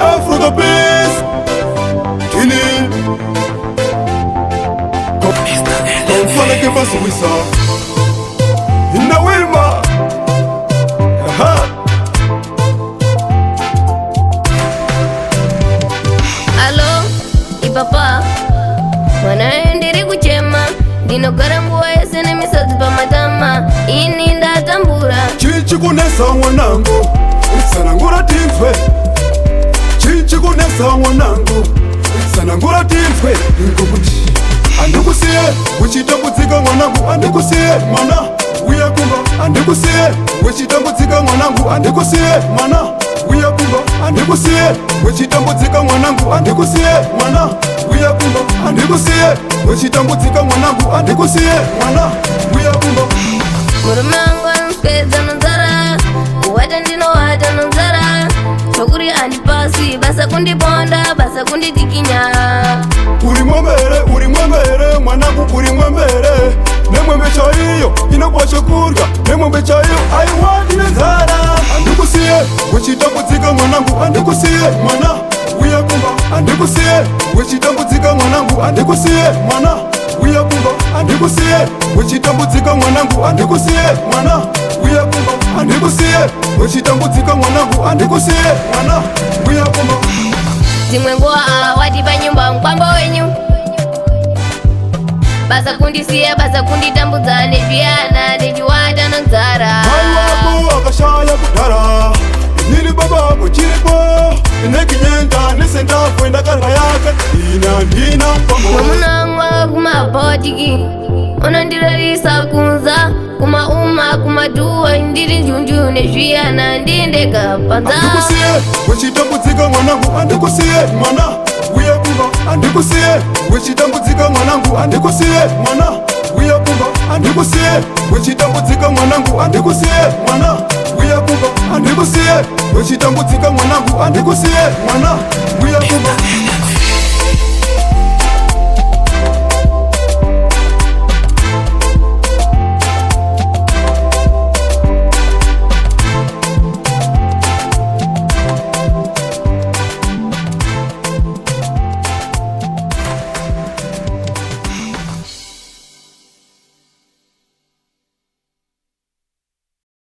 Afro the Beast Killing Don't fall like a suicide In the Wilma Alo, ipapa Wanaendiri kuchema Dinogara mbuwa yesene misazi pa matama Ini ndatambura Chichi kunesa mwanangu Sanangura tinzwe Chichi kunesa mwanangu Sanangura tinzwe Ngukuti Andikusiye Wichitambudzika mwanangu Andikusiye mwana Uya kumba Andikusiye Wichitambudzika mwanangu Andikusiye mwana Uya kumba Andikusiye Wichitambudzika mwanangu Andikusiye mwana Uya kumba Andikusiye Wichitambudzika mwanangu Andikusiye mwana Uya kumba Murumangu anukeza nonzara Uwata ndino wata nonzara Chokuri andipasi Basa kundiponda Basa kunditikinya Uri mwembere mwanangu uri mwembere Nemwembe chaiyo inakwasha kurya Nemwembe chaiyo aiwandi nenzara Andikusiye Wichitambudzika mwanangu Andikusiye mwana Uya kumba Andikusiye Wichitambudzika mwanangu Andikusiye mwana Uya kumba Andikusiye Wichitambudzika mwanangu Andikusiye mwana Uya kumba Andikusiye Wichitambudzika mwanangu Andikusiye mwana Uya kumba Zimwe ngoa wati pa nyumba mkwambo wenyu Basa kundisiye basa kunditambudza Nevyana nechiwata nonzara Mai wako akashaya kudhara Nini baba wako chiripo Nekinyenda nesenda kwenda karha yake Ndina mpango Mwamunangwa kumapotiki Unandirarisa kunza Kuma uma kumaduwa Ndiri njunju nevyana ndindeka panza Andikusiye Wichitambudzika mwanangu Andikusiye mwana Uya kumba Andikusiye Wichitambudzika mwanangu Andikusiye mwana Uya kumba Andikusiye Wichitambudzika mwanangu Andikusiye mwana Uya kumba Andikusiye Wichitambudzika mwanangu Andikusiye mwana Uya kumba